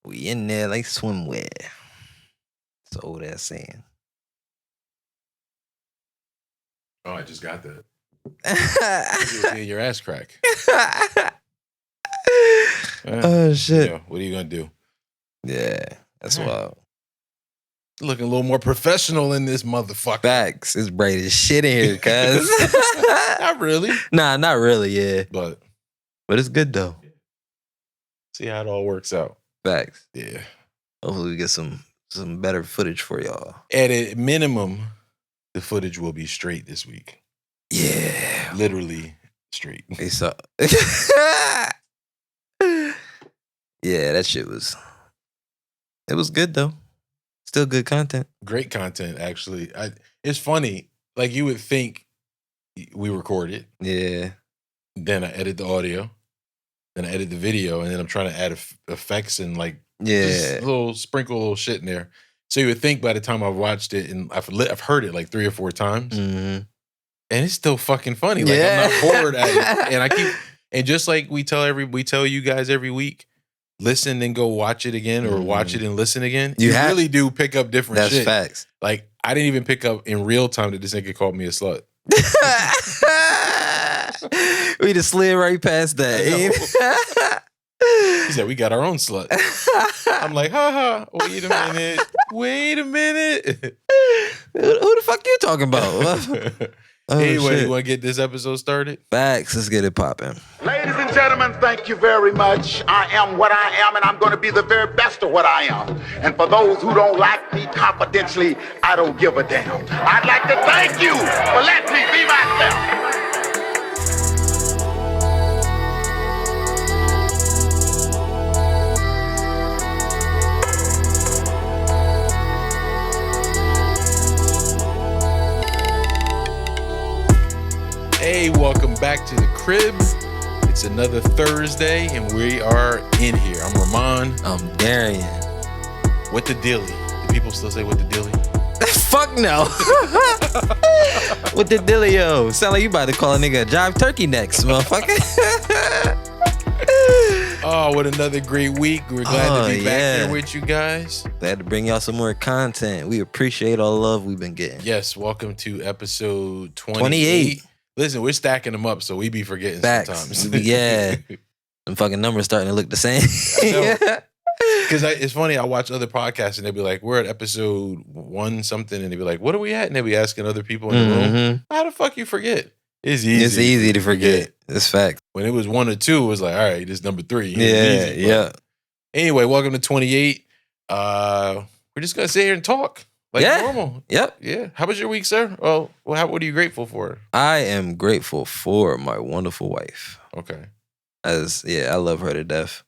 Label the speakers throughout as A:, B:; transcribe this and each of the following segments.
A: We in there like swimwear. It's an old ass saying.
B: Oh, I just got that. You'll be in your ass crack.
A: Oh shit!
B: You know, what are you gonna do?
A: Yeah, that's wild.
B: Looking a little more professional in this motherfucker.
A: Facts. It's bright as shit in here, cuz.
B: Not really.
A: Nah, not really. Yeah,
B: but
A: it's good though.
B: See how it all works out.
A: Facts.
B: Yeah.
A: Hopefully we get some better footage for y'all.
B: At a minimum, the footage will be straight this week.
A: Yeah.
B: Literally straight.
A: They saw. Yeah, that shit was. It was good though. Still good content.
B: Great content, actually. It's funny. Like you would think we record it.
A: Yeah.
B: Then I edit the audio. Then I edit the video, and then I'm trying to add effects and like
A: Yeah,
B: just sprinkle shit in there. So you would think by the time I've watched it and I've heard it like 3 or 4 times, and it's still fucking funny. Like I'm not bored at it, and I keep and just like we tell you guys every week, listen and go watch it again, or watch it and listen again. You really do pick up different shit.
A: That's facts.
B: Like I didn't even pick up in real time that this nigga called me a slut.
A: We just slid right past that.
B: He said, we got our own slut. I'm like, wait a minute.
A: Who the fuck you talking about?
B: Anyway, you want to get this episode started?
A: Facts, let's get it popping.
C: Ladies and gentlemen, thank you very much. I am what I am, and I'm going to be the very best of what I am. And for those who don't like me confidentially, I don't give a damn. I'd like to thank you for letting me be myself.
B: Hey, welcome back to the crib. It's another Thursday, and we are in here. I'm Ramon.
A: I'm Darius.
B: What the dilly? Do people still say what the dilly?
A: Fuck no. What the dealio? Sound like you about to call a nigga a jive turkey next, motherfucker.
B: Oh, what another great week. We're glad to be back here with you guys.
A: Glad to bring y'all some more content. We appreciate all the love we've been getting.
B: Yes, welcome to episode 28. Listen, we're stacking them up, so we be forgetting sometimes.
A: Yeah. Some fucking numbers starting to look the same.
B: Because it's funny, I watch other podcasts and they'll be like, we're at episode 1 something, and they'll be like, what are we at? And they'll be asking other people in the room, how the fuck you forget? It's easy.
A: It's easy to forget. It's fact.
B: When it was 1 or 2, it was like, all right, this is number 3.
A: Yeah.
B: Anyway, welcome to 28. We're just going to sit here and talk. Like normal.
A: Yep.
B: Yeah. How was your week, sir? Oh, well, what are you grateful for?
A: I am grateful for my wonderful wife.
B: Okay.
A: I love her to death.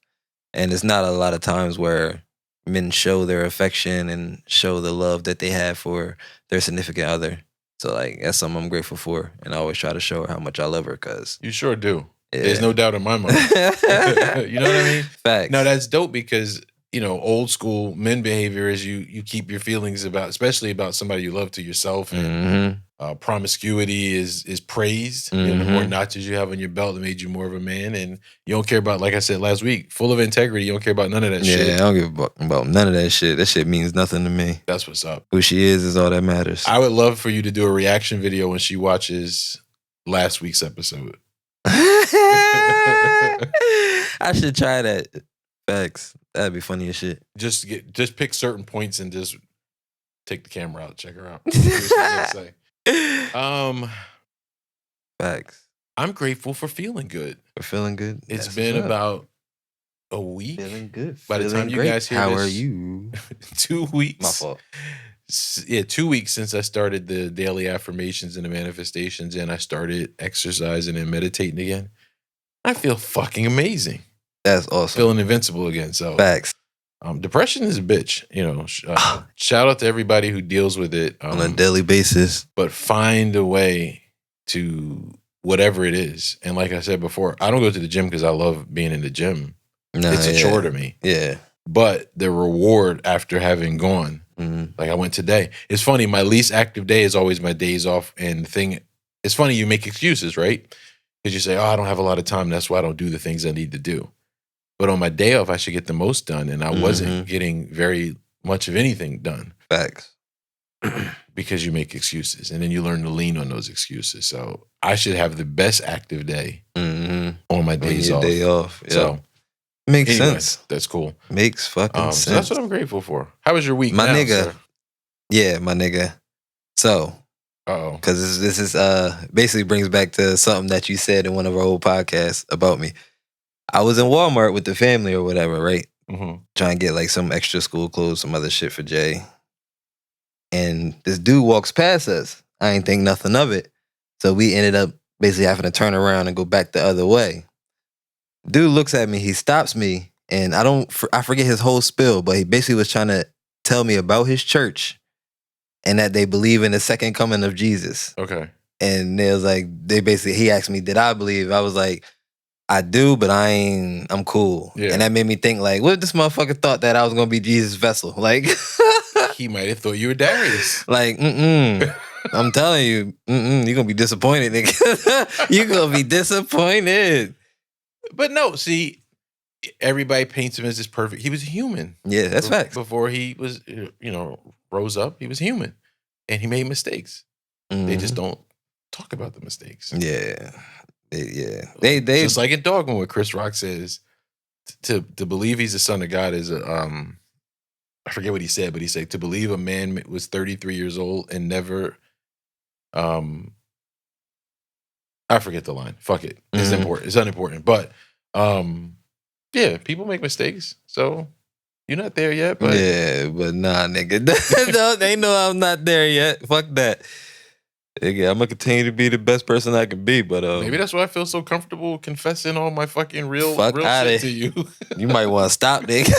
A: And it's not a lot of times where men show their affection and show the love that they have for their significant other. So, like, that's something I'm grateful for. And I always try to show her how much I love her, because...
B: You sure do. Yeah. There's no doubt in my mind. You know what I mean?
A: Facts.
B: No, that's dope, because... You know, old school men behavior is you keep your feelings about, especially about somebody you love, to yourself. And promiscuity is praised. You know, the more notches you have on your belt, it made you more of a man. And you don't care about, like I said last week, full of integrity. You don't care about none of that shit.
A: Yeah, I don't give a fuck about none of that shit. That shit means nothing to me.
B: That's what's up.
A: Who she is all that matters.
B: I would love for you to do a reaction video when she watches last week's episode.
A: I should try that. Facts. That'd be funny as shit.
B: Just pick certain points and just take the camera out, check her out.
A: Facts.
B: I'm grateful for feeling good.
A: For feeling good.
B: It's been about a week.
A: Feeling good.
B: By the time you guys hear
A: this,
B: how
A: are you?
B: 2 weeks.
A: My fault.
B: Yeah, 2 weeks since I started the daily affirmations and the manifestations, and I started exercising and meditating again. I feel fucking amazing.
A: That's awesome.
B: Feeling invincible again. So
A: facts.
B: Depression is a bitch. You know, shout out to everybody who deals with it
A: on a daily basis.
B: But find a way to whatever it is. And like I said before, I don't go to the gym because I love being in the gym. It's a chore to me.
A: Yeah.
B: But the reward after having gone, like I went today. It's funny. My least active day is always my days off. And it's funny. You make excuses, right? Because you say, oh, I don't have a lot of time. That's why I don't do the things I need to do. But on my day off, I should get the most done. And I wasn't getting very much of anything done.
A: Facts.
B: Because you make excuses. And then you learn to lean on those excuses. So I should have the best active day on my days off.
A: Day off. Yeah.
B: So
A: makes sense.
B: That's cool.
A: Makes fucking sense.
B: So that's what I'm grateful for. How was your week?
A: My
B: now,
A: nigga.
B: Sir?
A: Yeah, my nigga. So, because this is basically brings back to something that you said in one of our old podcasts about me. I was in Walmart with the family or whatever, right? Trying to get like some extra school clothes, some other shit for Jay. And this dude walks past us. I ain't think nothing of it. So we ended up basically having to turn around and go back the other way. Dude looks at me, he stops me, and I forget his whole spill, but he basically was trying to tell me about his church and that they believe in the second coming of Jesus.
B: Okay.
A: And it was like, he asked me, did I believe? I was like, I do, but I'm cool. Yeah. And that made me think like, what if this motherfucker thought that I was going to be Jesus' vessel? Like,
B: he might have thought you were Darius.
A: Like, I'm telling you, you're going to be disappointed, nigga. You're going to be disappointed.
B: But no, see, everybody paints him as this perfect. He was human.
A: Yeah, that's facts.
B: Before he was, rose up, he was human. And he made mistakes. They just don't talk about the mistakes.
A: Yeah. They
B: just like in Dogma, where Chris Rock says to believe he's the son of God is I forget what he said, but he said to believe a man was 33 years old and never I forget the line. Fuck it. It's important. It's unimportant. But yeah, people make mistakes. So you're not there yet, but
A: yeah, but nah, nigga. No, they know I'm not there yet. Fuck that. Nigga, I'm gonna continue to be the best person I can be, but
B: maybe that's why I feel so comfortable confessing all my fucking real shit to you.
A: You might want to stop, nigga.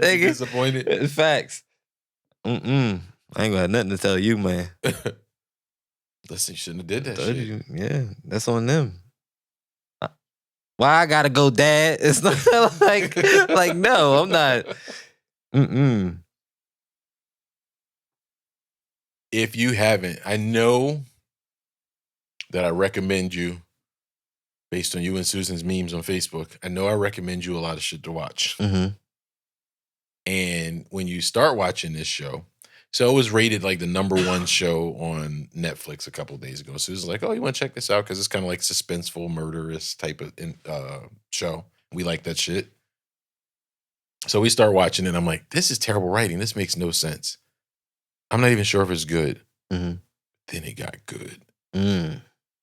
B: Nigga, disappointed.
A: Facts. I ain't gonna have nothing to tell you, man.
B: Listen, you shouldn't have did that shit.
A: Yeah, that's on them. Why I gotta go, Dad? It's not like no, I'm not.
B: If you haven't, I know that I recommend you, based on you and Susan's memes on Facebook, I know I recommend you a lot of shit to watch. And when you start watching this show, so it was rated like the #1 show on Netflix a couple of days ago. So it was like, oh, you want to check this out? Because it's kind of like suspenseful, murderous type of show. We like that shit. So we start watching it, and I'm like, this is terrible writing. This makes no sense. I'm not even sure if it's good. Then it got good.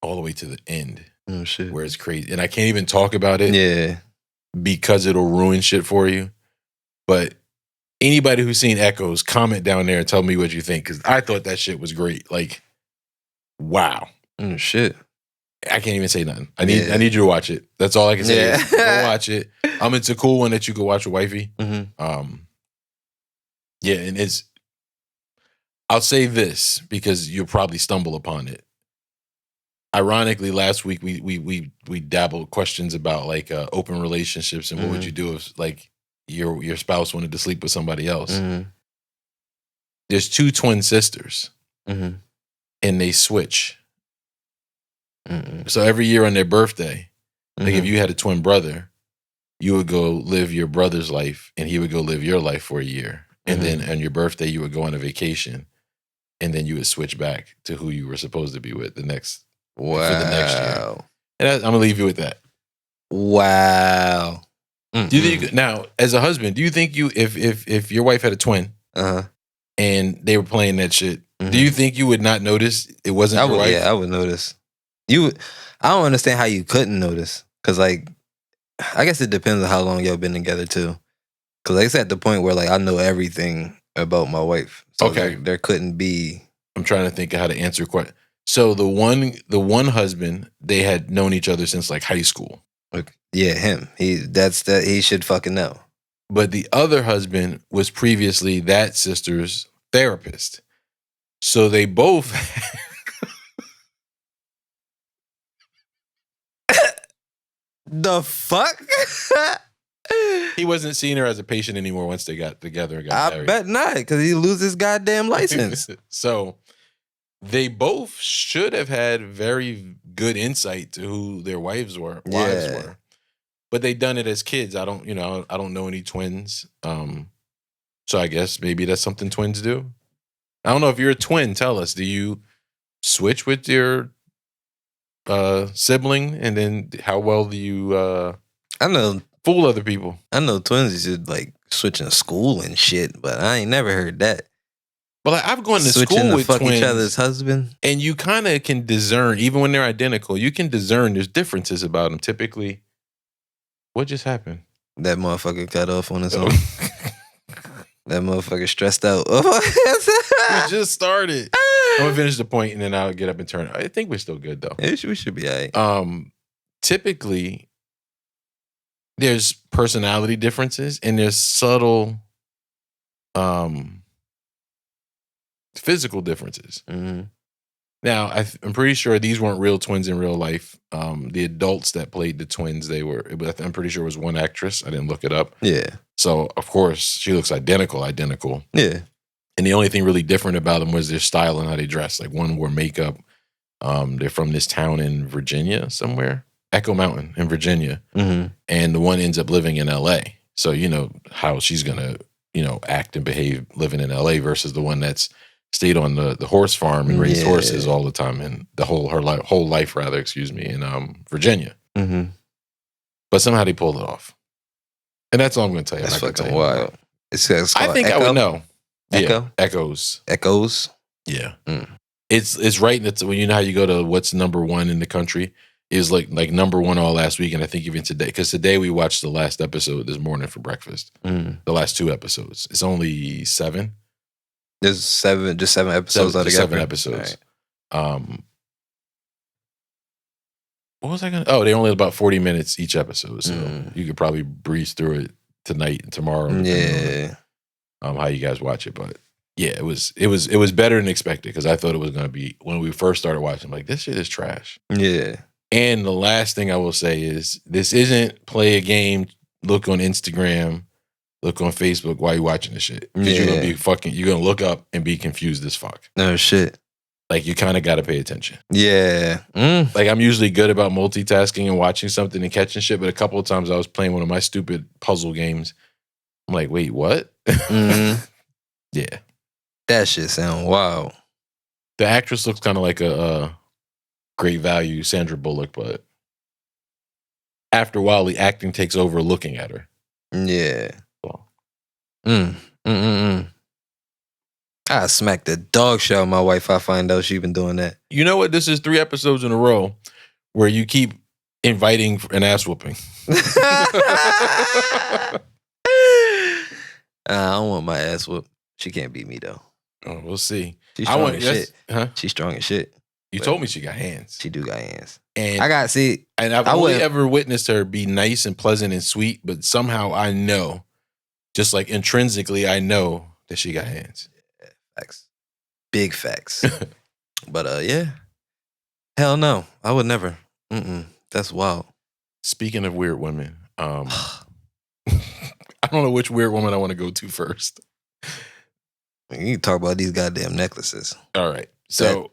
B: All the way to the end.
A: Oh, shit.
B: Where it's crazy. And I can't even talk about it.
A: Yeah.
B: Because it'll ruin shit for you. But anybody who's seen Echoes, comment down there and tell me what you think. Because I thought that shit was great. Like, wow.
A: Oh, shit.
B: I can't even say nothing. I need you to watch it. That's all I can say. Is go watch it. It's a cool one that you could watch with wifey. Yeah, and I'll say this because you'll probably stumble upon it. Ironically, last week we dabbled questions about like open relationships and what would you do if like your spouse wanted to sleep with somebody else. There's 2 twin sisters, and they switch. So every year on their birthday, like if you had a twin brother, you would go live your brother's life, and he would go live your life for a year, and then on your birthday you would go on a vacation. And then you would switch back to who you were supposed to be with for the next year. And I'm gonna leave you with that.
A: Wow.
B: Do you think now, as a husband, do you think if your wife had a twin and they were playing that shit, do you think you would not notice it wasn't your wife?
A: Yeah, I would notice. I don't understand how you couldn't notice. Cause like, I guess it depends on how long y'all been together too. Cause like it's at the point where like I know everything about my wife. So
B: okay.
A: There couldn't be.
B: I'm trying to think of how to answer question. So the one husband, they had known each other since like high school.
A: Okay. Yeah, him. He should fucking know.
B: But the other husband was previously that sister's therapist. So they both
A: the fuck?
B: He wasn't seeing her as a patient anymore once they got together and got married.
A: I bet not, because he loses his goddamn license.
B: So they both should have had very good insight to who their wives were. but they done it as kids. I don't know any twins. So I guess maybe that's something twins do. I don't know if you're a twin. Tell us, do you switch with your sibling, and then how well do you
A: I know
B: fool other people?
A: I know twins should like switching school and shit, but I ain't never heard that.
B: But like, I've gone to
A: Switching
B: school
A: to
B: with
A: fuck
B: twins,
A: each other's husband.
B: and you kind of can discern, even when they're identical, you can discern there's differences about them. Typically, what just happened?
A: That motherfucker cut off on his
B: Oh.
A: own. That motherfucker stressed out.
B: We just started. I'm gonna finish the point, and then I'll get up and turn. I think we're still good though.
A: We should be all right.
B: Typically, there's personality differences, and there's subtle physical differences.
A: Mm-hmm.
B: Now, I'm pretty sure these weren't real twins in real life. The adults that played the twins, I'm pretty sure it was one actress. I didn't look it up.
A: Yeah.
B: So, of course, she looks identical.
A: Yeah.
B: And the only thing really different about them was their style and how they dress. Like one wore makeup. They're from this town in Virginia somewhere. Echo Mountain in Virginia.
A: Mm-hmm.
B: And the one ends up living in LA. So, you know how she's going to, act and behave living in LA versus the one that's stayed on the horse farm and raised horses all the time, and her whole life in Virginia.
A: Mm-hmm.
B: But somehow they pulled it off, and that's all I'm going to tell you.
A: That's fucking wild. It's
B: I think
A: Echo?
B: I would know.
A: Echo?
B: Yeah, Echoes.
A: Yeah.
B: Mm. It's right. That's when you know how you go to what's number one in the country is like number one all last week, and I think even today, because today we watched the last episode this morning for breakfast.
A: Mm.
B: The last 2 episodes. It's only 7.
A: There's 7 episodes altogether.
B: 7 episodes. Right. What was I gonna? Oh, they only about 40 minutes each episode, so you could probably breeze through it tonight and tomorrow.
A: Yeah.
B: How you guys watch it, but yeah, it was better than expected, because I thought it was gonna be, when we first started watching, I'm like, this shit is trash.
A: Yeah.
B: And the last thing I will say is, this isn't play a game, look on Instagram, look on Facebook while you're watching this shit. Because you're gonna look up and be confused as fuck.
A: No shit.
B: Like, you kind of got to pay attention.
A: Yeah.
B: Like, I'm usually good about multitasking and watching something and catching shit, but a couple of times I was playing one of my stupid puzzle games. I'm like, wait, what?
A: Mm-hmm.
B: Yeah.
A: That shit sound wild.
B: The actress looks kind of like a great value Sandra Bullock, but after a while, the acting takes over looking at her.
A: Yeah. I smack the dog shit out of my wife. I find out she been doing that.
B: You know what? This is 3 episodes in a row where you keep inviting an ass whooping.
A: I don't want my ass whooped. She can't beat me though.
B: Oh, we'll see.
A: She's strong as shit.
B: Huh?
A: She's strong as shit.
B: You told me she got hands.
A: She do got hands.
B: And
A: I got see.
B: And I've only ever witnessed her be nice and pleasant and sweet, but somehow I know, just like intrinsically, I know that she got hands.
A: Yeah, facts. Big facts. But yeah. Hell no. I would never. That's wild.
B: Speaking of weird women, I don't know which weird woman I want to go to first.
A: You can talk about these goddamn necklaces.
B: All right. So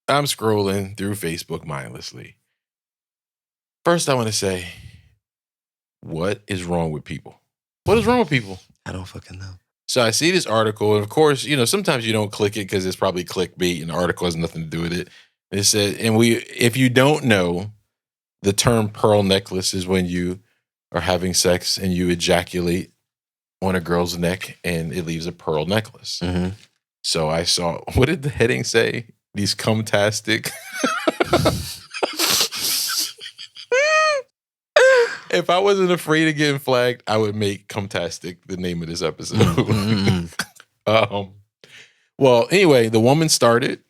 B: I'm scrolling through Facebook mindlessly. First, I want to say, what is wrong with people? What is wrong with people?
A: I don't fucking know.
B: So I see this article, and of course, sometimes you don't click it because it's probably clickbait, and the article has nothing to do with it. It said, if you don't know, the term pearl necklace is when you are having sex and you ejaculate on a girl's neck and it leaves a pearl necklace.
A: Mm-hmm.
B: So I saw, what did the heading say? These cumtastic. If I wasn't afraid of getting flagged, I would make cumtastic the name of this episode.
A: Mm-hmm.
B: Well, anyway, the woman started,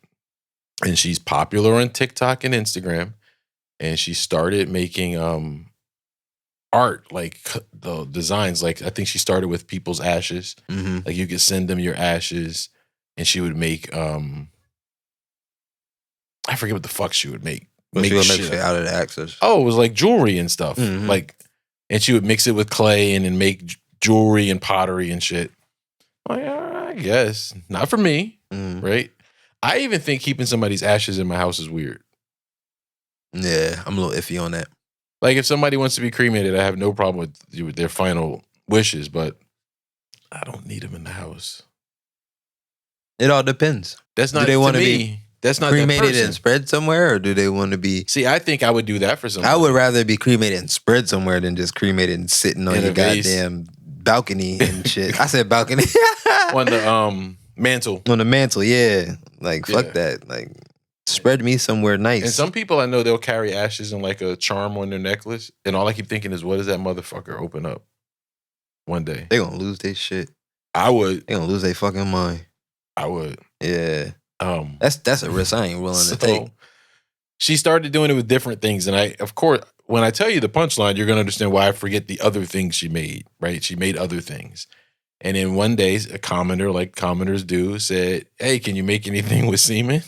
B: and she's popular on TikTok and Instagram, and she started making art, like the designs. Like, I think she started with people's ashes.
A: Mm-hmm.
B: Like, you could send them your ashes, and she would make I forget what the fuck she would make.
A: Make shit out of the axes.
B: Oh, it was like jewelry and stuff.
A: Mm-hmm.
B: Like, and she would mix it with clay and then make jewelry and pottery and shit. Like, I guess not for me, right? I even think keeping somebody's ashes in my house is weird.
A: Yeah, I'm a little iffy on that.
B: Like if somebody wants to be cremated, I have no problem with their final wishes, but I don't need them in the house.
A: It all depends.
B: That's not
A: do they
B: want to be. That's not
A: cremated and spread somewhere, or do they want to be?
B: See, I think I would do that for somebody.
A: I would rather be cremated and spread somewhere than just cremated and sitting on your goddamn balcony and shit. I said balcony
B: on the mantle.
A: On the mantle, yeah. Like fuck that. Like spread me somewhere nice.
B: And some people I know they'll carry ashes in like a charm on their necklace, and all I keep thinking is, what does that motherfucker open up one day?
A: They gonna lose their shit.
B: I would.
A: They gonna lose their fucking mind.
B: I would.
A: Yeah. That's a risk I ain't willing to take.
B: She started doing it with different things, and of course, when I tell you the punchline, you're gonna understand why I forget the other things she made. Right? She made other things, and then one day, a commenter, like commenters do, said, "Hey, can you make anything with semen?"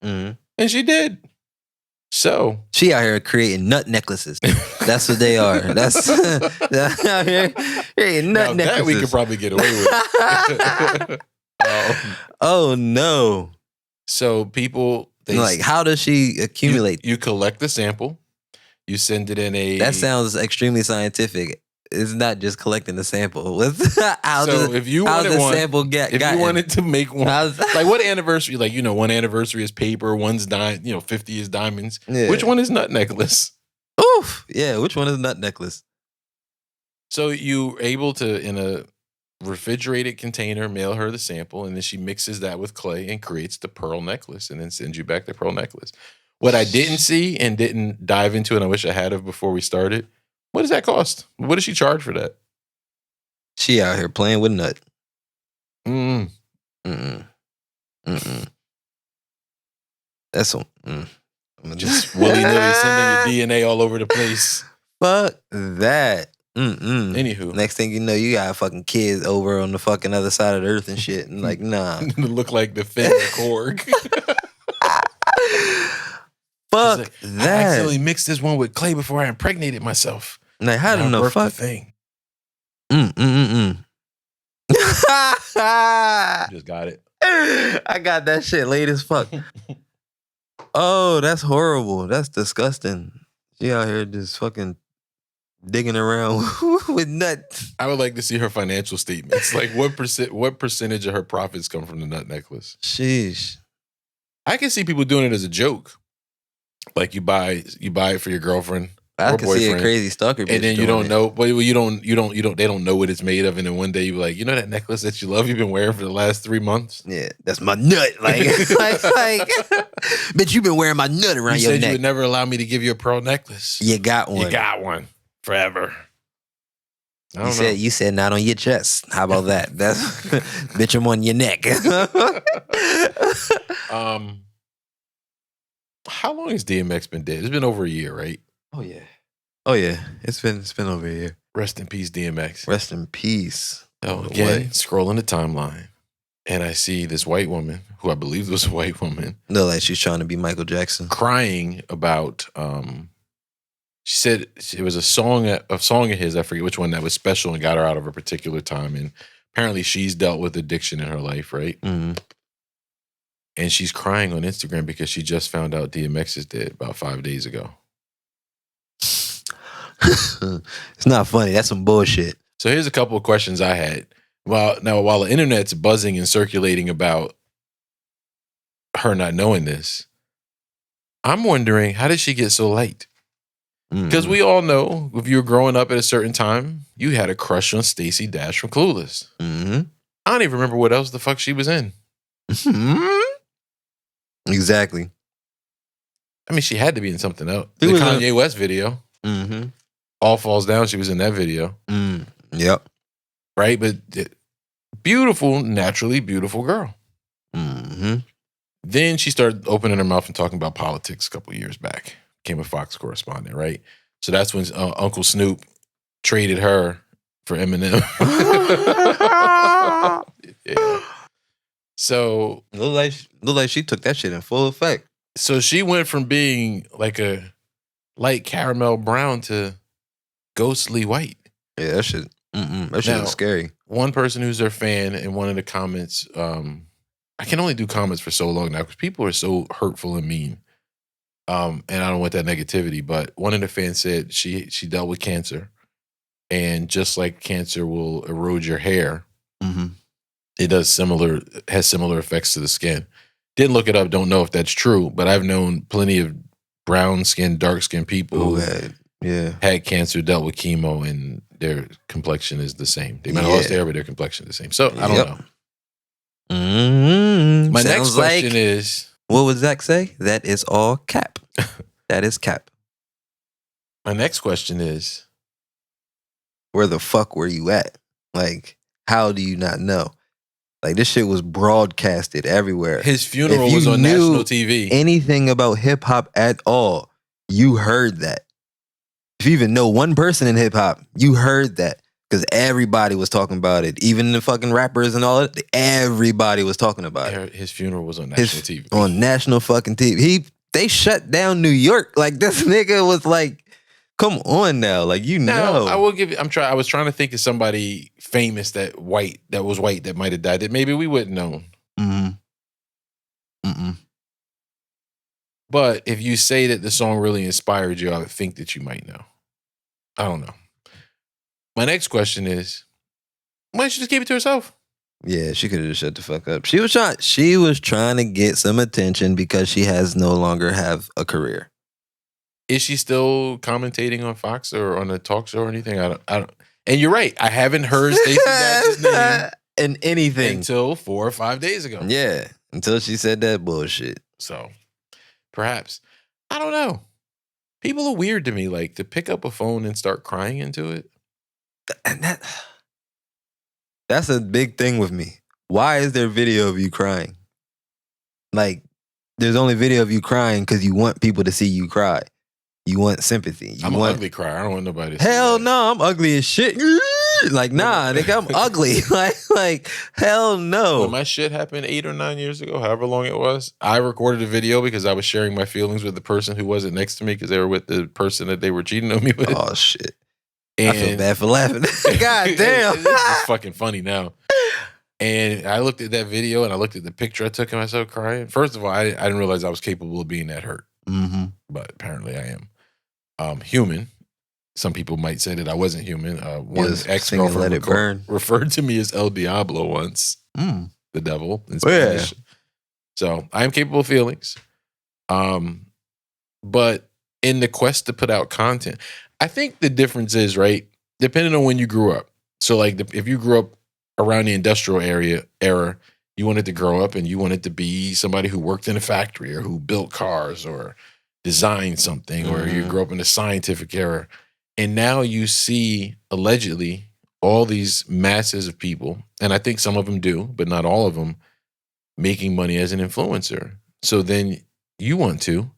A: Mm-hmm.
B: And she did. So
A: she out here creating nut necklaces. That's what they are. That's out here creating nut necklaces.
B: That we could probably get away with.
A: Oh no.
B: So people,
A: like, how does she accumulate?
B: You collect the sample, you send it in a.
A: That sounds extremely scientific. It's not just collecting the sample.
B: If you wanted to make one, like what anniversary? Like one anniversary is paper, one's 50 is diamonds. Yeah. Which one is nut necklace?
A: Oof, yeah. Which one is nut necklace?
B: So you able to in a refrigerated container mail her the sample, and then she mixes that with clay and creates the pearl necklace, and then sends you back the pearl necklace. What I didn't see and didn't dive into, and I wish I had of before we started. What does that cost? What does she charge for that?
A: She out here playing with nut. That's
B: just willy-nilly sending your DNA all over the place.
A: Fuck that.
B: Anywho,
A: next thing you know, you got fucking kids over on the fucking other side of the earth and shit, and like, nah,
B: look like the Finn Korg.
A: Fuck
B: like,
A: that!
B: I accidentally mixed this one with clay before I impregnated myself.
A: Like, how did no fuck
B: thing? Just got it.
A: I got that shit late as fuck. Oh, that's horrible. That's disgusting. She out here just fucking digging around with nuts.
B: I would like to see her financial statements. Like what percentage of her profits come from the nut necklace?
A: Sheesh.
B: I can see people doing it as a joke. Like you buy it for your girlfriend.
A: I can see a crazy stalker bitch,
B: and then you don't know. Well, you don't. They don't know what it's made of, and then one day you're like, that necklace that you love, you've been wearing for the last 3 months.
A: Yeah, that's my nut. Like, bitch, you've been wearing my nut around your neck.
B: You said you would never allow me to give you a pearl necklace.
A: You got one.
B: You got one forever.
A: You said not on your chest. How about that? That's bitch, I'm on your neck.
B: How long has DMX been dead? It's been over a year, right?
A: Oh yeah. It's been over a year.
B: Rest in peace, DMX.
A: Rest in peace.
B: Oh, again, scrolling the timeline, and I see this white woman who I believe was a white woman.
A: No, like she's trying to be Michael Jackson,
B: crying about. She said it was a song of his. I forget which one that was special and got her out of a particular time. And apparently, she's dealt with addiction in her life, right?
A: Mm-hmm.
B: And she's crying on Instagram because she just found out DMX is dead about 5 days ago.
A: It's not funny. That's some bullshit.
B: So here's a couple of questions I had. While the internet's buzzing and circulating about her not knowing this, I'm wondering, how did she get so light? Because we all know, if you were growing up at a certain time, you had a crush on Stacey Dash from Clueless.
A: Mm-hmm.
B: I don't even remember what else the fuck she was in.
A: Exactly.
B: I mean, she had to be in something else. The Kanye West video.
A: Mm-hmm.
B: All Falls Down, she was in that video.
A: Yep.
B: Right? But beautiful, naturally beautiful girl.
A: Mm-hmm.
B: Then she started opening her mouth and talking about politics a couple of years back. Became a Fox correspondent, right? So that's when Uncle Snoop traded her for Eminem. Yeah. So
A: look like she took that shit in full effect.
B: So she went from being like a light caramel brown to ghostly white.
A: Yeah, that shit. That shit was scary.
B: One person who's their fan in one of the comments, I can only do comments for so long now because people are so hurtful and mean. And I don't want that negativity, but one of the fans said she dealt with cancer, and just like cancer will erode your hair, it has similar effects to the skin. Didn't look it up, don't know if that's true, but I've known plenty of brown skinned, dark skinned people who had cancer, dealt with chemo, and their complexion is the same. They might have lost hair, but their complexion is the same. So I don't know. My next question is,
A: what would Zach say? That is all cap. That is cap.
B: My next question is,
A: where the fuck were you at? Like, how do you not know? Like, this shit was broadcasted everywhere.
B: His funeral was on national TV.
A: Anything about hip hop at all, you heard that. If you even know one person in hip hop, you heard that. Because everybody was talking about it. Even the fucking rappers and all that, everybody was talking about it.
B: His funeral was on national TV.
A: On national fucking TV. They shut down New York. Like, this nigga was like, come on now. Like, you know.
B: I will give you, I was trying to think of somebody famous that was white that might have died that maybe we wouldn't know. But if you say that the song really inspired you, I would think that you might know. I don't know. My next question is, why don't you just keep it to herself?
A: Yeah, she could have just shut the fuck up. She was trying to get some attention because she no longer have a career.
B: Is she still commentating on Fox or on a talk show or anything? I don't. And you're right. I haven't heard Stacey Dash's name
A: in anything
B: until 4 or 5 days ago.
A: Yeah, until she said that bullshit.
B: So, perhaps. I don't know. People are weird to me. Like, to pick up a phone and start crying into it.
A: And that's a big thing with me. Why is there video of you crying? Like, there's only video of you crying because you want people to see you cry. You want sympathy.
B: I'm an ugly crier. I don't want nobody to see
A: hell
B: that.
A: no, I'm ugly as shit. Like, nah, nigga, I'm ugly. like, hell no.
B: When my shit happened 8 or 9 years ago, however long it was, I recorded a video because I was sharing my feelings with the person who wasn't next to me because they were with the person that they were cheating on me with.
A: Oh, shit.
B: And
A: I feel bad for laughing. God damn.
B: It's fucking funny now. And I looked at that video and I looked at the picture I took of myself crying. First of all, I didn't realize I was capable of being that hurt. But apparently I am. Human. Some people might say that I wasn't human. One ex-girlfriend referred to me as El Diablo once. The devil in Spanish. Yeah. So I am capable of feelings. But in the quest to put out content, I think the difference is, right, depending on when you grew up. So, like, if you grew up around the industrial era, you wanted to grow up and you wanted to be somebody who worked in a factory or who built cars or designed something, or you grew up in the scientific era. And now you see, allegedly, all these masses of people, and I think some of them do, but not all of them, making money as an influencer. So then you want to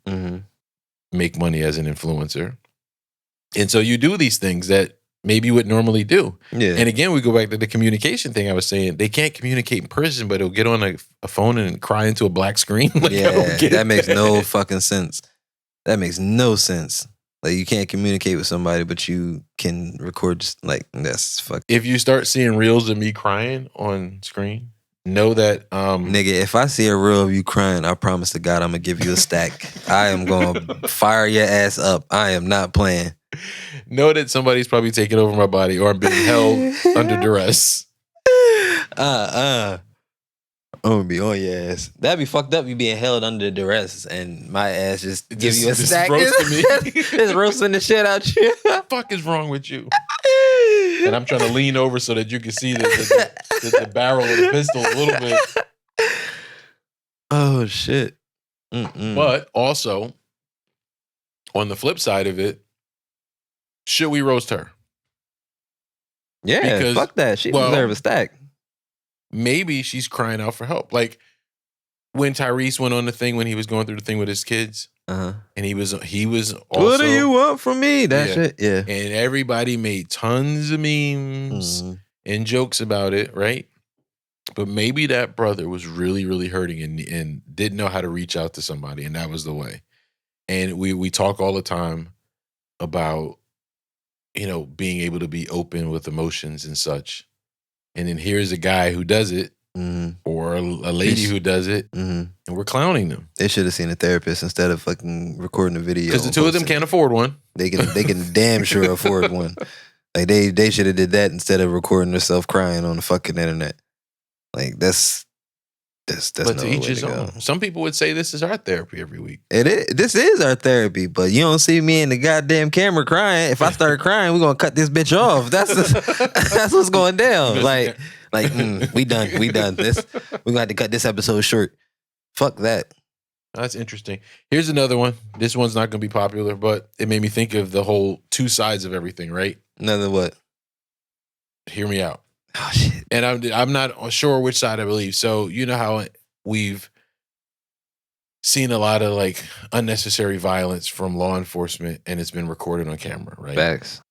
B: make money as an influencer. And so you do these things that maybe you would normally do. Yeah. And again, we go back to the communication thing I was saying. They can't communicate in person, but it'll get on a phone and cry into a black screen. Like,
A: that makes no fucking sense. That makes no sense. Like, you can't communicate with somebody, but you can record. Just like, that's fucking.
B: If you start seeing reels of me crying on screen, know that
A: nigga, if I see a reel of you crying, I promise to God I'm gonna give you a stack. I am gonna fire your ass up. I am not playing.
B: Know that somebody's probably taking over my body or I'm being held under duress.
A: I'm gonna be on your ass. That'd be fucked up, you being held under duress and my ass just give you a stack.
B: Roasting me.
A: Just roasting the shit out you.
B: What the fuck is wrong with you? And I'm trying to lean over so that you can see the barrel of the pistol a little bit.
A: Oh, shit.
B: But also, on the flip side of it, should we roast her?
A: Yeah, because, fuck that. She deserves a stack.
B: Maybe she's crying out for help. Like when Tyrese went on the thing when he was going through the thing with his kids. And he was also,
A: what do you want from me? That shit. Yeah.
B: And everybody made tons of memes and jokes about it, right? But maybe that brother was really, really hurting and didn't know how to reach out to somebody, and that was the way. And we talk all the time about, you know, being able to be open with emotions and such. And then here's a guy who does it or a lady who does it, and we're clowning them.
A: They should have seen a therapist instead of fucking recording a video.
B: Because the two of them can't afford one.
A: They can damn sure afford one. Like they should have did that instead of recording themselves crying on the fucking internet. Like that's
B: but
A: no
B: to each
A: way
B: his
A: to go.
B: own. Some people would say this is our therapy every week.
A: This is our therapy, but you don't see me in the goddamn camera crying. If I start crying, we're gonna cut this bitch off. That's what's going down. Like we done. We're gonna have to cut this episode short. Fuck that.
B: That's interesting. Here's another one. This one's not gonna be popular, but it made me think of the whole two sides of everything, right?
A: Another what?
B: Hear me out.
A: Oh shit.
B: And I'm not sure which side I believe. So you know how we've seen a lot of like unnecessary violence from law enforcement, and it's been recorded on camera, right?
A: Facts.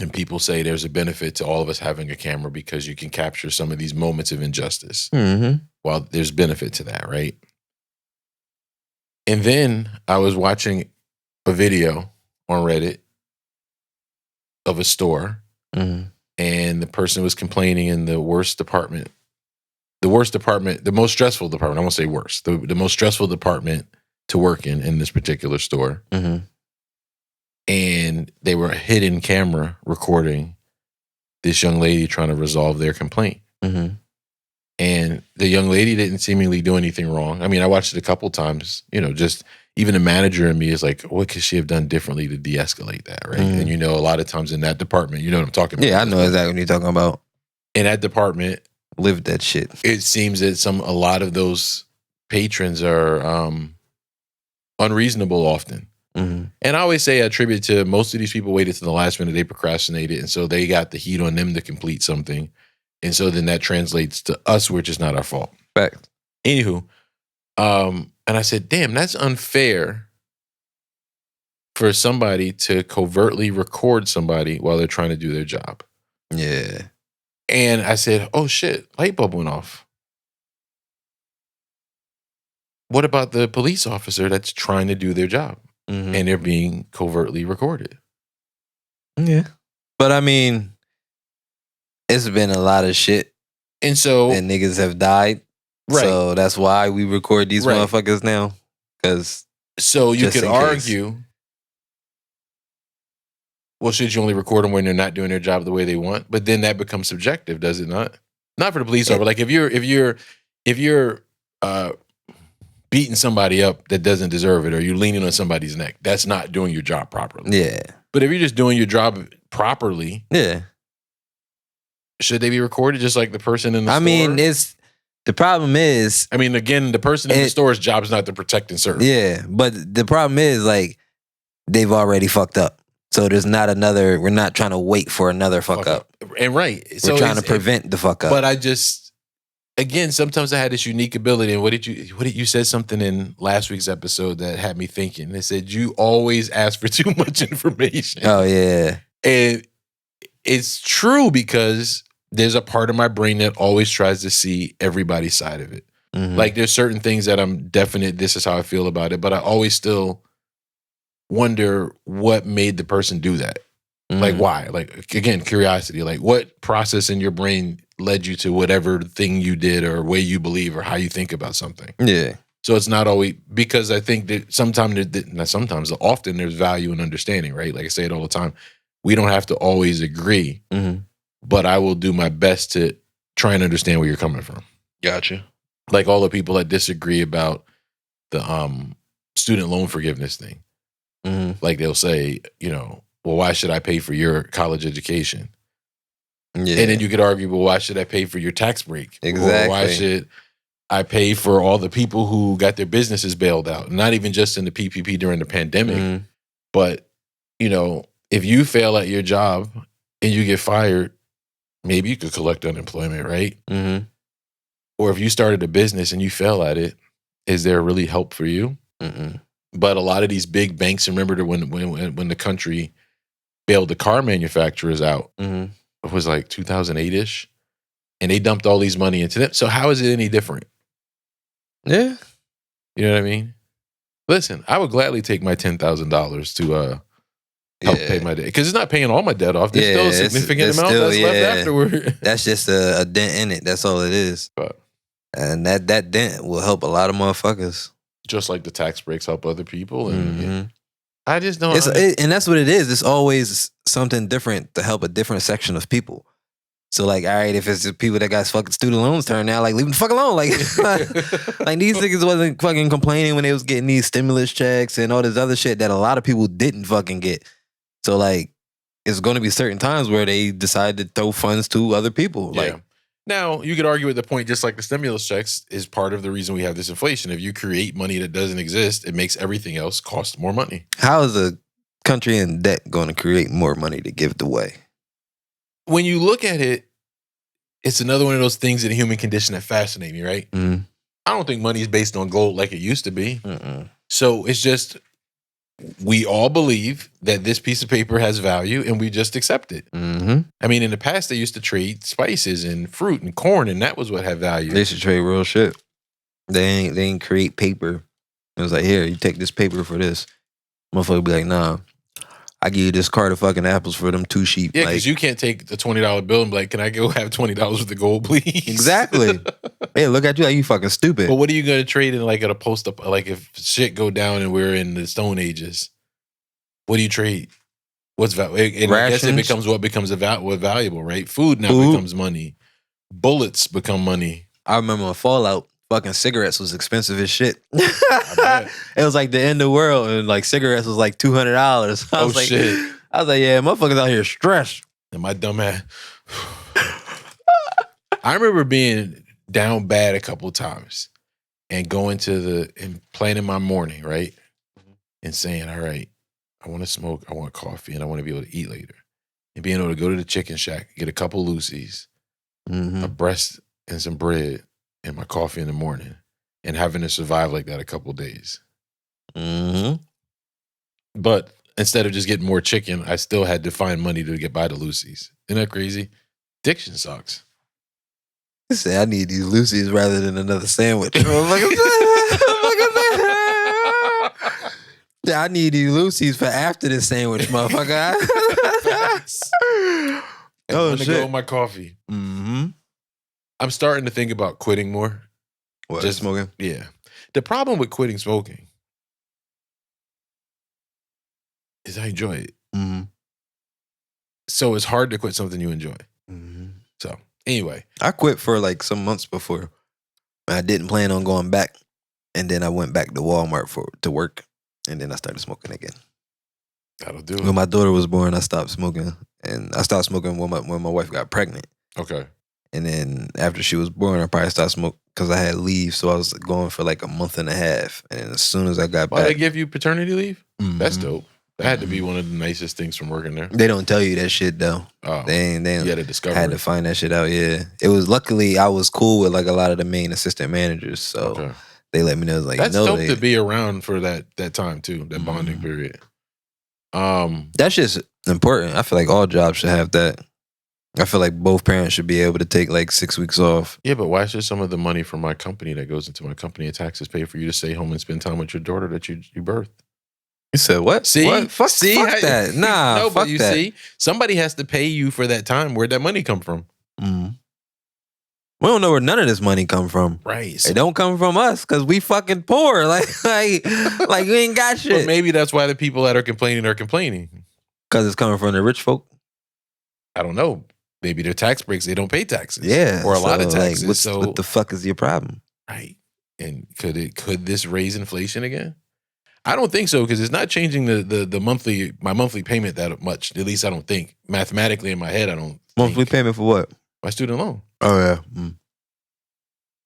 B: And people say there's a benefit to all of us having a camera because you can capture some of these moments of injustice. Well, there's benefit to that, right? And then I was watching a video on Reddit of a store. And the person was complaining in the most stressful department, I won't say worst, the most stressful department to work in this particular store. And they were a hidden camera recording this young lady trying to resolve their complaint. And the young lady didn't seemingly do anything wrong. I mean, I watched it a couple times, just even the manager in me is like, what could she have done differently to de-escalate that, right? And a lot of times in that department, you know what I'm talking about.
A: Yeah, I know exactly what you're talking about.
B: In that department,
A: lived that shit.
B: It seems that a lot of those patrons are unreasonable often. And I always say I attribute to most of these people waited to the last minute, they procrastinated, and so they got the heat on them to complete something. And so then that translates to us, which is not our fault.
A: Fact.
B: Anywho, and I said, damn, that's unfair for somebody to covertly record somebody while they're trying to do their job.
A: Yeah.
B: And I said, oh shit, light bulb went off. What about the police officer that's trying to do their job and they're being covertly recorded?
A: Yeah. But I mean, it's been a lot of shit.
B: And so
A: and niggas have died. Right. So that's why we record these motherfuckers now.
B: So you could argue, well, should you only record them when they're not doing their job the way they want? But then that becomes subjective, does it not? Not for the police officer. Like if you're beating somebody up that doesn't deserve it, or you're leaning on somebody's neck, that's not doing your job properly.
A: Yeah.
B: But if you're just doing your job properly, should they be recorded just like the person in the store?
A: I mean, the problem is...
B: I mean, again, the person in the store's job is not to protect and serve.
A: Yeah, but the problem is, like, they've already fucked up. So there's not another... We're not trying to wait for another fuck up.
B: And right.
A: We're trying to prevent the fuck up.
B: But I just... Again, sometimes I had this unique ability. And what did you said something in last week's episode that had me thinking. They said, you always ask for too much information.
A: Oh, yeah.
B: And it's true because there's a part of my brain that always tries to see everybody's side of it. Like there's certain things that I'm definite, this is how I feel about it, but I always still wonder what made the person do that. Like why? Like again, curiosity. Like what process in your brain led you to whatever thing you did or way you believe or how you think about something.
A: Yeah.
B: So it's not always, because I think that often there's value in understanding, right? Like I say it all the time. We don't have to always agree, but I will do my best to try and understand where you're coming from.
A: Gotcha.
B: Like all the people that disagree about the student loan forgiveness thing. Like they'll say, well, why should I pay for your college education? Yeah. And then you could argue, well, why should I pay for your tax break?
A: Exactly.
B: Or why should I pay for all the people who got their businesses bailed out? Not even just in the PPP during the pandemic, but, if you fail at your job and you get fired, maybe you could collect unemployment, right? Or if you started a business and you fail at it, is there really help for you? But a lot of these big banks, remember when the country bailed the car manufacturers out, it was like 2008-ish, and they dumped all these money into them. So how is it any different?
A: Yeah.
B: You know what I mean? Listen, I would gladly take my $10,000 to help pay my debt. Because it's not paying all my debt off. There's still a significant amount that's left afterward.
A: That's just a dent in it. That's all it is.
B: But
A: And that dent will help a lot of motherfuckers.
B: Just like the tax breaks help other people. And
A: Mhm.
B: I just don't.
A: And that's what it is. It's always something different to help a different section of people. So like, all right, if it's just people that got fucking student loans turned out, like leave them the fuck alone. Like, like these niggas wasn't fucking complaining when they was getting these stimulus checks and all this other shit that a lot of people didn't fucking get. So like, it's going to be certain times where they decide to throw funds to other people.
B: Yeah.
A: Like,
B: now you could argue at the point, just like the stimulus checks is part of the reason we have this inflation. If you create money that doesn't exist, it makes everything else cost more money.
A: how is a country in debt going to create more money to give it away?
B: When you look at it, it's another one of those things in the human condition that fascinate me, right?
A: Mm.
B: I don't think money is based on gold like it used to be.
A: Mm-mm.
B: So it's just, we all believe that this piece of paper has value and we just accept it.
A: Mm-hmm.
B: I mean, in the past, they used to trade spices and fruit and corn, and that was what had value.
A: They should trade real shit. They ain't create paper. It was like, here, you take this paper for this. Motherfucker be like, nah, I give you this cart of fucking apples for them 2 sheep.
B: Yeah,
A: like,
B: because you can't take the $20 bill and be like, can I go have $20 worth of gold, please?
A: exactly. Hey, look at you like you fucking stupid.
B: But what are you going to trade in like at a post-up? Like if shit go down and we're in the Stone Ages, what do you trade? What's valuable? And I guess it
A: Rations.
B: becomes what becomes what valuable, right? Food now
A: Food.
B: becomes money. Bullets become money.
A: I remember on Fallout, fucking cigarettes was expensive as shit.
B: bet.
A: It was like the end of the world, and like cigarettes was like $200. I was like,
B: Shit.
A: I was like, yeah, motherfuckers out here stressed.
B: And my dumb ass. I remember being down bad a couple of times and going and planning my morning, right? And saying, all right, I want to smoke, I want coffee, and I want to be able to eat later. And being able to go to the chicken shack, get a couple Lucy's,
A: Mm-hmm.
B: a breast and some bread, and my coffee in the morning, and having to survive like that a couple of days.
A: Mm-hmm.
B: But instead of just getting more chicken, I still had to find money to get by the Lucy's. Isn't that crazy? Addiction sucks.
A: He said, I need these Lucy's rather than another sandwich. Yeah, I need these Lucy's for after this sandwich, motherfucker.
B: And
A: Oh,
B: I'm gonna
A: shit.
B: go with my coffee.
A: Mm-hmm.
B: I'm starting to think about quitting more.
A: What,
B: Just-
A: smoking?
B: Yeah. The problem with quitting smoking is I enjoy it.
A: Mm-hmm.
B: So it's hard to quit something you enjoy.
A: Mm-hmm.
B: So anyway,
A: I quit for like some months before. I didn't plan on going back. And then I went back to Walmart to work. And then I started smoking again.
B: that'll do it.
A: When my daughter was born, I stopped smoking. And I stopped smoking when my wife got pregnant.
B: Okay.
A: And then after she was born, I probably stopped smoking because I had leave. So I was going for like a month and a half. And then as soon as I got
B: Why they
A: back.
B: give you paternity leave? That's
A: Mhm.
B: dope. That had to be one of the nicest things from working there.
A: They don't tell you that shit though.
B: Oh,
A: They
B: you had to discover
A: had
B: it.
A: to find that shit out. Yeah, it was luckily I was cool with like a lot of the main assistant managers, so
B: Okay.
A: they let me know like
B: That's
A: no,
B: dope to be around for that time too, that bonding
A: Mhm.
B: period.
A: That's just important. I feel like all jobs should have that. I feel like both parents should be able to take like 6 weeks off.
B: Yeah, but why should some of the money from my company that goes into my company and taxes pay for you to stay home and spend time with your daughter that you birthed?
A: You said what?
B: See,
A: What? Fuck,
B: see
A: fuck that. Nah,
B: no,
A: fuck
B: but you
A: that.
B: see, somebody has to pay you for that time. Where'd that money come from?
A: Mm. We don't know where none of this money come from.
B: Right.
A: It don't come from us because we fucking poor. Like we ain't got
B: But
A: shit.
B: maybe that's why the people that are complaining.
A: Because it's coming from the rich folk.
B: I don't know. Maybe their tax breaks, they don't pay taxes.
A: Yeah,
B: Or a lot of
A: so, like,
B: taxes.
A: what the fuck is your problem?
B: Right. And could this raise inflation again? I don't think so, because it's not changing my monthly payment that much. At least I don't think. Mathematically in my head, I don't
A: Monthly
B: think.
A: payment for what?
B: My student loan.
A: Oh yeah,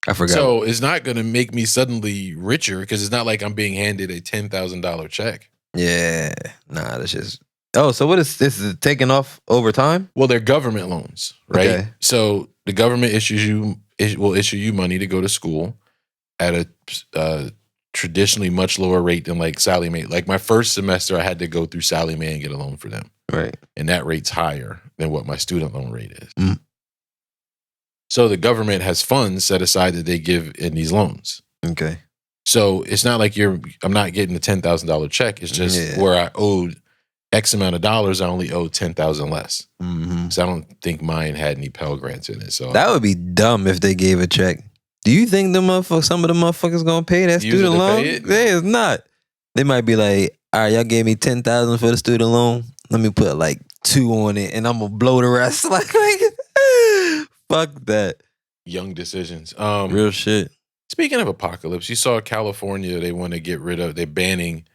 A: I forgot.
B: So it's not going to make me suddenly richer, because it's not like I'm being handed a $10,000 check.
A: yeah, nah, that's just. Oh, so what is this? Is it taking off over time?
B: Well, they're government loans, right?
A: Okay.
B: So the government will issue you money to go to school at a traditionally much lower rate than like Sallie Mae. Like my first semester, I had to go through Sallie Mae and get a loan for them.
A: Right.
B: And that rate's higher than what my student loan rate is.
A: Mm.
B: So the government has funds set aside that they give in these loans.
A: Okay.
B: So it's not like I'm not getting a $10,000 check. It's just
A: Yeah.
B: where I owed X amount of dollars, I only owe 10,000 less.
A: Mm-hmm.
B: So I don't think mine had any Pell Grants in it. So
A: That would be dumb if they gave a check. Do you think some of the motherfuckers gonna pay that
B: Use it
A: student
B: to
A: loan?
B: pay it?
A: They is not. They might be like, all right, y'all gave me $10,000 for the student loan. Let me put like 2 on it, and I'm gonna blow the rest. Like fuck that.
B: Young decisions.
A: Real shit.
B: Speaking of apocalypse, you saw California. They want to get rid of. They're banning.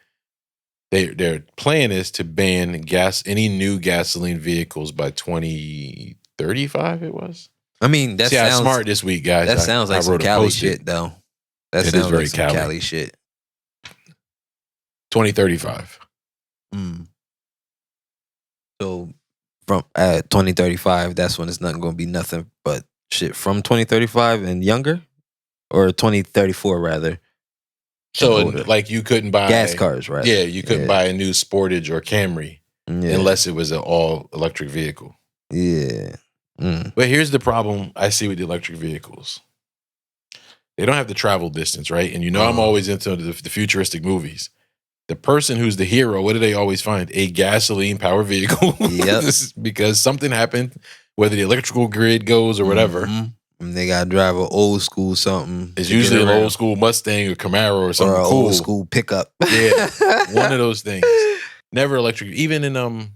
B: Their plan is to ban any new gasoline vehicles by 2035. It was.
A: I mean, that
B: See, I was
A: sounds
B: smart this week, guys.
A: That sounds like some Cali shit, though. That
B: It is
A: sounds
B: very
A: like some
B: Cali.
A: Cali shit.
B: 2035.
A: So from 2035, that's when it's not going to be nothing but shit from 2035 and younger, or 2034 rather.
B: So
A: older.
B: like you couldn't buy
A: Gas cars, right?
B: Yeah, you couldn't buy a new Sportage or Camry
A: Yeah.
B: unless it was an all electric vehicle.
A: Yeah.
B: But here's the problem I see with the electric vehicles. They don't have the travel distance, right? And you know I'm always into the futuristic movies. The person who's the hero, what do they always find? A gasoline powered vehicle.
A: Yep.
B: Because something happened, whether the electrical grid goes or whatever.
A: And they got to drive an old school something.
B: It's usually an old school Mustang or Camaro or something
A: an
B: cool.
A: old school pickup.
B: Yeah, one of those things. Never electric. Even in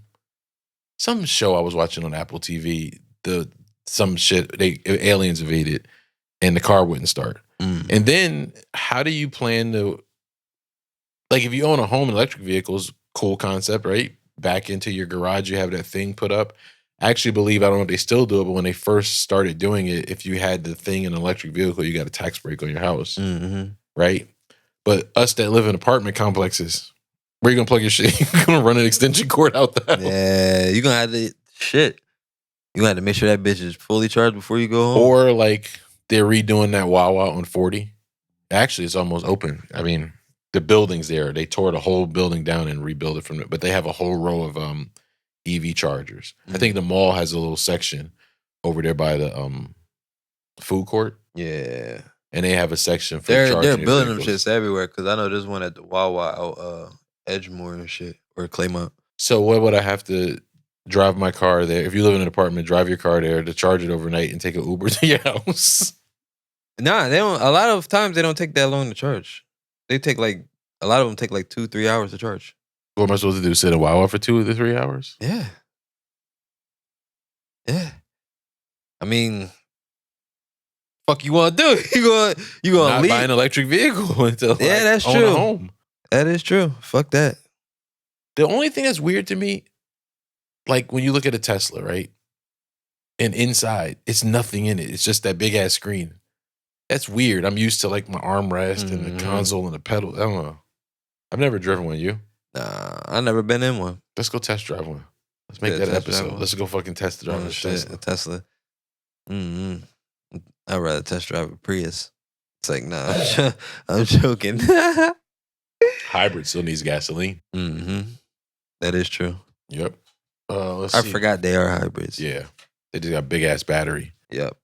B: some show I was watching on Apple TV, some shit aliens invaded and the car wouldn't start. And then how do you plan to, like, if you own a home and electric vehicles, cool concept, right? Back into your garage, you have that thing put up. I actually believe, I don't know if they still do it, but when they first started doing it, if you had the thing in an electric vehicle, you got a tax break on your house, right? But us that live in apartment complexes, where you gonna plug your shit? You're gonna run an extension cord out the house.
A: Yeah, you're gonna have to you're gonna have to make sure that bitch is fully charged before you go home.
B: Or like they're redoing that Wawa on 40. Actually, it's almost open. I mean, the building's there. They tore the whole building down and rebuilt it from it, but they have a whole row of EV chargers. I think the mall has a little section over there by the food court.
A: Yeah.
B: And they have a section for
A: They're
B: charging.
A: building them shits everywhere, because I know there's one at the Wawa out Edgemore and shit, or Claymont.
B: So what would I have to drive my car there? If you live in an apartment, drive your car there to charge it overnight and take an Uber to your house.
A: Nah, they don't. A lot of times they don't take that long to charge. They take a lot of them take like 2-3 hours to charge.
B: What am I supposed to do? Sit in Wawa for 2 to 3 hours?
A: Yeah. Yeah. I mean, fuck you want to do? You gonna
B: not
A: leave?
B: buy an electric vehicle until
A: that's
B: own
A: true.
B: a home.
A: That is true. Fuck that.
B: The only thing that's weird to me, like when you look at a Tesla, right? And inside, it's nothing in it. It's just that big ass screen. That's weird. I'm used to like my armrest and the console and the pedal. I don't know. I've never driven one. You?
A: Nah, I never been in one.
B: Let's go test drive one. Let's make that episode. Let's go fucking test drive a Tesla.
A: A Tesla. I'd rather test drive a Prius. It's like, nah, I'm joking.
B: Hybrid still needs gasoline.
A: That is true.
B: Yep. Let's
A: I
B: see.
A: forgot they are hybrids.
B: Yeah. They just got big ass battery.
A: Yep.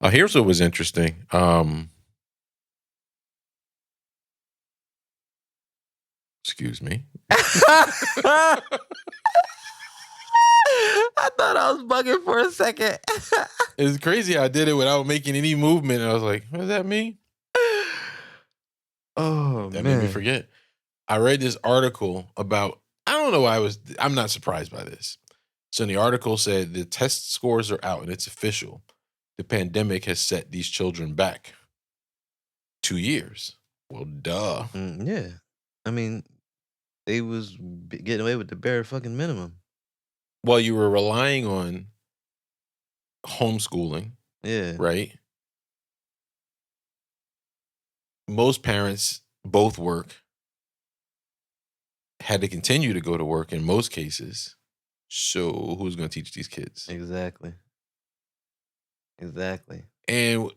B: Here's what was interesting. Excuse me.
A: I thought I was bugging for a second.
B: It's crazy I did it without making any movement. I was like, what does that mean?
A: Oh,
B: that
A: man.
B: made me forget. I read this article about, I don't know why I'm not surprised by this. So the article said the test scores are out and it's official. The pandemic has set these children back 2 years. Well, duh.
A: Yeah. I mean, they was getting away with the bare fucking minimum.
B: Well, you were relying on homeschooling.
A: Yeah.
B: Right? Most parents both work, had to continue to go to work in most cases. So who's going to teach these kids?
A: Exactly.
B: And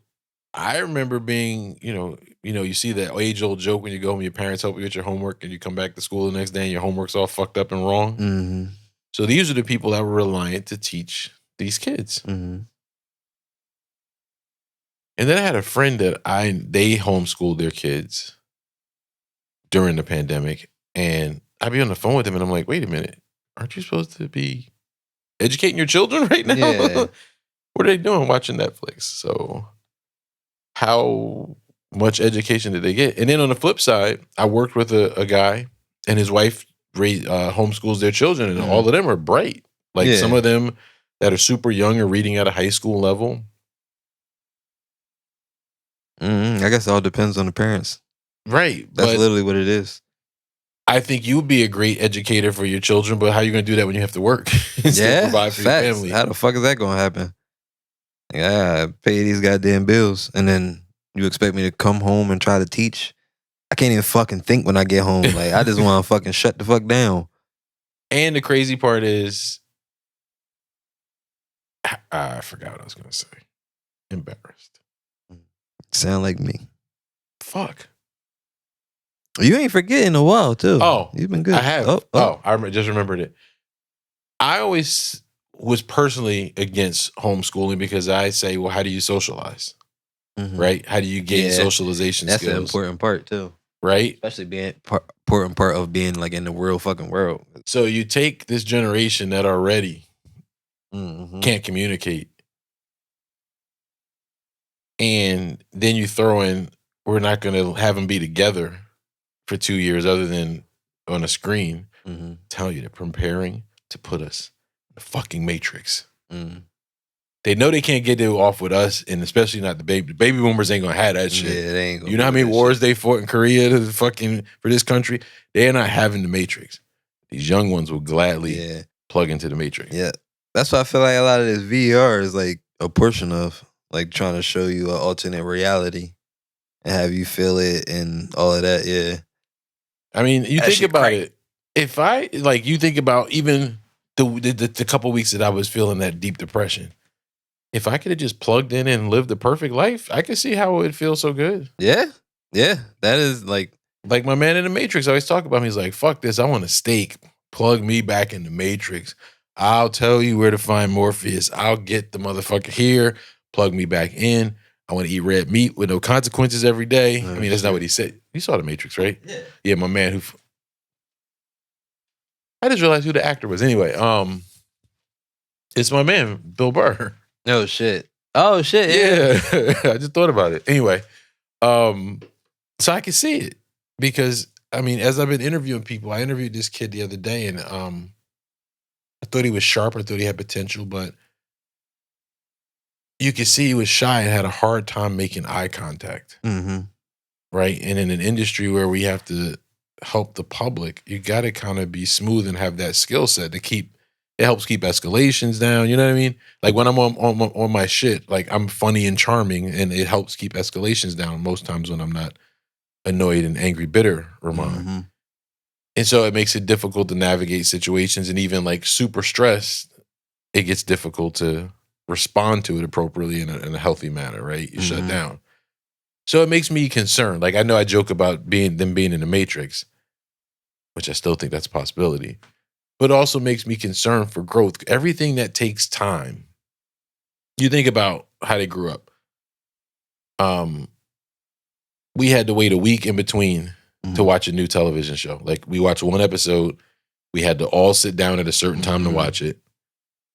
B: I remember being, you see that age-old joke when you go home, your parents help you with your homework, and you come back to school the next day and your homework's all fucked up and wrong. So these are the people that were reliant to teach these kids. And then I had a friend that they homeschooled their kids during the pandemic, and I'd be on the phone with them, and I'm like, wait a minute, aren't you supposed to be educating your children right now?
A: Yeah.
B: What are they doing watching Netflix? So how much education did they get? And then on the flip side, I worked with a guy and his wife homeschools their children, and all of them are bright. Like some of them that are super young are reading at a high school level.
A: I guess it all depends on the parents.
B: Right.
A: That's literally what it is.
B: I think you would be a great educator for your children, but how are you going to do that when you have to work and still provide for your family?
A: How the fuck is that going to happen? Yeah, I pay these goddamn bills, and then you expect me to come home and try to teach? I can't even fucking think when I get home. Like, I just want to fucking shut the fuck down.
B: And the crazy part is, I forgot what I was going to say. Embarrassed.
A: Sound like me.
B: Fuck.
A: You ain't forgetting a while, too.
B: Oh.
A: You've been good.
B: I have. I just remembered it. I always was personally against homeschooling because I say, well, how do you socialize? Right? How do you gain socialization skills?
A: That's an important part, too.
B: Right?
A: Especially being important part of being like in the real fucking world.
B: So you take this generation that already can't communicate, and then you throw in, we're not going to have them be together for 2 years other than on a screen. Tell you they're preparing to put us in the fucking matrix. They know they can't get it off with us, and especially not the baby boomers ain't gonna have that shit.
A: Yeah, they ain't gonna.
B: You know how many wars they fought in Korea for this country? They're not having the matrix. These young ones will gladly plug into the matrix.
A: Yeah, that's why I feel like a lot of this VR is like a portion of like trying to show you an alternate reality and have you feel it and all of that. Yeah,
B: I mean, you think about it. If you think about even the couple weeks that I was feeling that deep depression. If I could have just plugged in and lived the perfect life, I could see how it would feel so good.
A: Yeah. That is like
B: my man in the Matrix always talk about me. He's like, fuck this. I want a steak. Plug me back in the Matrix. I'll tell you where to find Morpheus. I'll get the motherfucker here. Plug me back in. I want to eat red meat with no consequences every day. I mean, that's not what he said. You saw the Matrix, right? Yeah, my man I just realized who the actor was. Anyway, it's my man, Bill Burr.
A: Oh shit. Yeah.
B: I just thought about it. Anyway, so I can see it because I mean, as I've been interviewing people, I interviewed this kid the other day, and I thought he was sharp. I thought he had potential, but you could see he was shy and had a hard time making eye contact. Right, and in an industry where we have to help the public, you got to kind of be smooth and have that skill set to keep. It helps keep escalations down. You know what I mean? Like when I'm on my shit, like I'm funny and charming, and it helps keep escalations down most times when I'm not annoyed and angry, bitter, Ramon. And so it makes it difficult to navigate situations, and even like super stressed, it gets difficult to respond to it appropriately in a healthy manner, right? You shut down. So it makes me concerned. Like I know I joke about them being in the Matrix, which I still think that's a possibility. But it also makes me concerned for growth. Everything that takes time. You think about how they grew up. We had to wait a week in between to watch a new television show. Like we watched one episode. We had to all sit down at a certain time to watch it.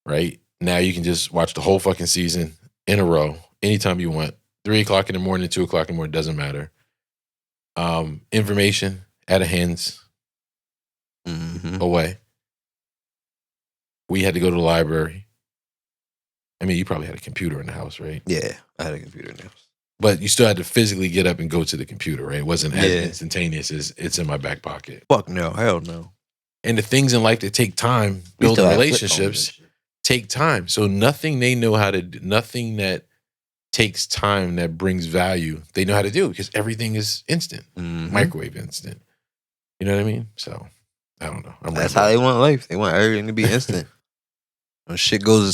B: Right? Now you can just watch the whole fucking season in a row, anytime you want. 3 o'clock in the morning, 2 o'clock in the morning, doesn't matter. Information at a hand's away. We had to go to the library. I mean, you probably had a computer in the house, right?
A: Yeah, I had a computer in the house.
B: But you still had to physically get up and go to the computer, right? It wasn't as instantaneous as it's in my back pocket.
A: Fuck no, hell no.
B: And the things in life that take time, building relationships, take time. So nothing they know how to do, nothing that takes time that brings value, they know how to do because everything is instant, microwave instant. You know what I mean? So I don't know.
A: That's how they want life. They want everything to be instant. When shit go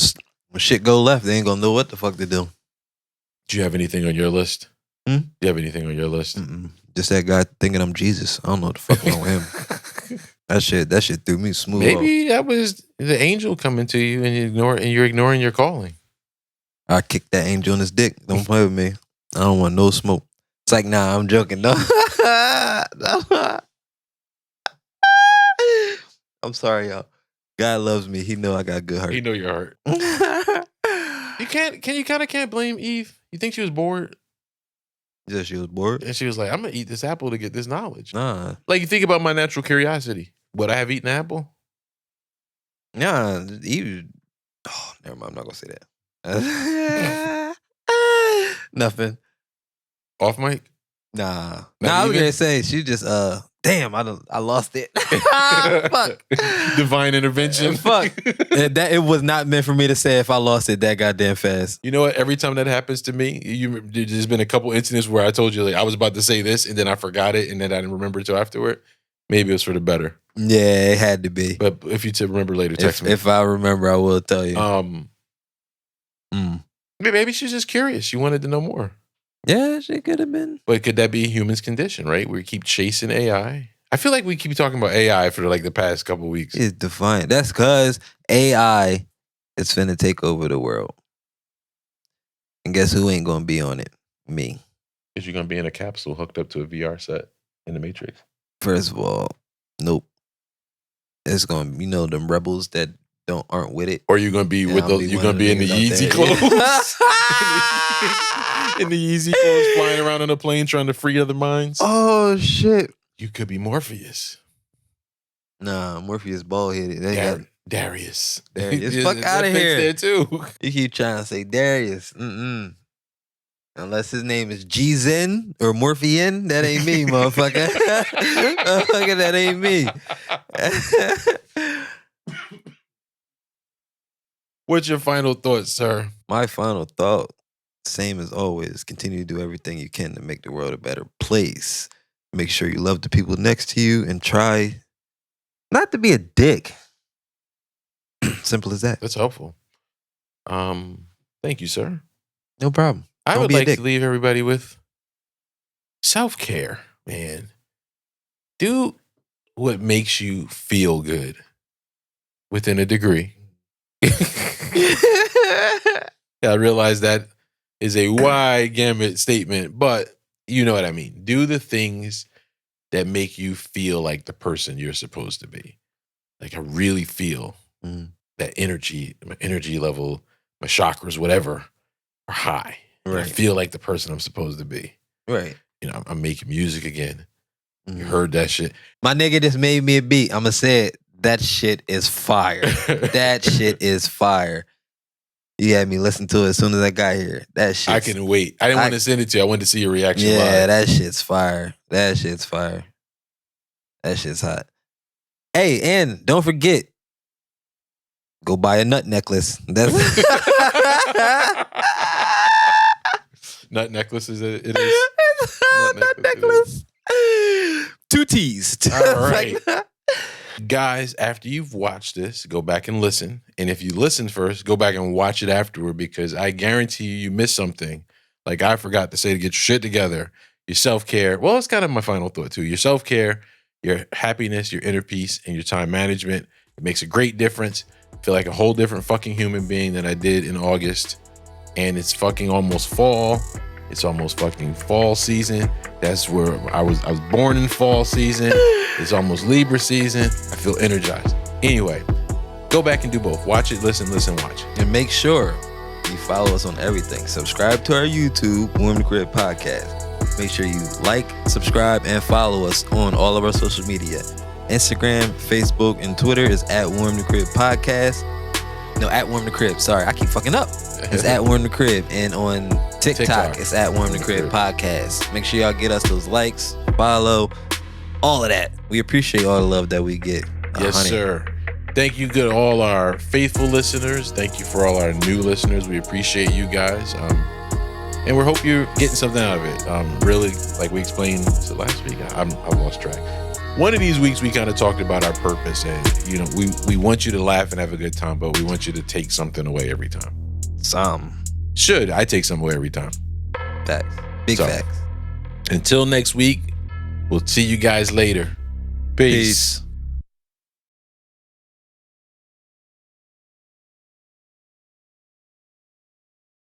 A: left, they ain't gonna know what the fuck to do.
B: Do you have anything on your list? Do you have anything on your list?
A: Just that guy thinking I'm Jesus. I don't know what the fuck wrong with him. That shit threw me smooth.
B: Maybe that was the angel coming to you and you're ignoring your calling.
A: I kicked that angel in his dick. Don't play with me. I don't want no smoke. It's like, nah, I'm joking. No. I'm sorry, y'all. God loves me. He know I got a good heart.
B: He know your heart. You can't blame Eve. You think she was bored?
A: Yeah, she was bored.
B: And she was like, I'm going to eat this apple to get this knowledge.
A: Nah.
B: Like, you think about my natural curiosity. Would I have eaten an apple?
A: Nah. Oh, never mind. I'm not going to say that. Nothing.
B: Off mic?
A: Nah. I was going to say, she just, damn, I lost it. Fuck.
B: Divine intervention.
A: Fuck. It was not meant for me to say if I lost it that goddamn fast.
B: You know what? Every time that happens to me, there's been a couple incidents where I told you, like, I was about to say this and then I forgot it and then I didn't remember it till afterward. Maybe it was for the better.
A: Yeah, it had to be.
B: But if you remember later, text me.
A: If I remember, I will tell you.
B: Maybe she's just curious. She wanted to know more.
A: Yeah, she could have been.
B: But could that be a human's condition, right? We keep chasing AI. I feel like we keep talking about AI for like the past couple of weeks.
A: It's defiant. That's because AI is finna take over the world. And guess who ain't gonna be on it? Me.
B: Is you gonna be in a capsule hooked up to a VR set in the Matrix?
A: First of all, nope. It's gonna, them rebels that aren't with it.
B: Or you're gonna be with you're gonna be in the Yeezy clothes. In the Yeezy clothes, flying around on a plane trying to free other minds.
A: Oh shit.
B: You could be Morpheus.
A: Nah, Morpheus bald headed.
B: Darius.
A: Darius. Fuck out of here.
B: There too.
A: You keep trying to say Darius. Unless his name is G-Zen or Morphean, that ain't me, motherfucker. Motherfucker, that ain't me.
B: What's your final thoughts, sir?
A: My final thought, same as always, continue to do everything you can to make the world a better place. Make sure you love the people next to you and try not to be a dick. Simple as that.
B: That's helpful. Thank you, sir.
A: No problem.
B: I would like to leave everybody with self-care, man. Do what makes you feel good within a degree. I realize that is a wide gamut statement, but you know what I mean. Do the things that make you feel like the person you're supposed to be. Like, I really feel that energy, my energy level, my chakras, whatever, are high. Right. I feel like the person I'm supposed to be.
A: Right.
B: I'm making music again. You heard that shit.
A: My nigga just made me a beat. I'm going to say it. That shit is fire. That shit is fire. You had me listen to it as soon as I got here. That shit.
B: I couldn't wait. I didn't want to send it to you. I wanted to see your reaction live.
A: Yeah, that shit's fire. That shit's fire. That shit's hot. Hey, and don't forget, go buy a nut necklace. That's
B: nut necklace is it is.
A: Nut necklace. 2 T's.
B: All right. Guys, after you've watched this, go back and listen. And if you listen first, go back and watch it afterward, because I guarantee you missed something. Like I forgot to say, to get your shit together, your self-care. Well, it's kind of my final thought too. Your self-care, your happiness, your inner peace, and your time management. It makes a great difference. I feel like a whole different fucking human being than I did in August. And it's fucking almost fall. It's almost fucking fall season. That's where I was born in fall season. It's almost Libra season. I feel energized. Anyway, go back and do both. Watch it, listen, watch.
A: And make sure you follow us on everything. Subscribe to our YouTube, Warm the Crib Podcast. Make sure you like, subscribe, and follow us on all of our social media. Instagram, Facebook, and Twitter is at Warm the Crib Podcast. No, at Warm the Crib. Sorry, I keep fucking up. It's at Warm the Crib. And on TikTok, it's at Warm the Crib Podcast. Make sure y'all get us those likes, follow, all of that. We appreciate all the love that we get.
B: Yes, honey. Sir. Thank you to all our faithful listeners. Thank you for all our new listeners. We appreciate you guys. And we hope you're getting something out of it. Really, like we explained last week, I've lost track. One of these weeks we kind of talked about our purpose, and we want you to laugh and have a good time, but we want you to take something away every time. I take something away every time.
A: Facts. Big facts.
B: Until next week, we'll see you guys later. Peace.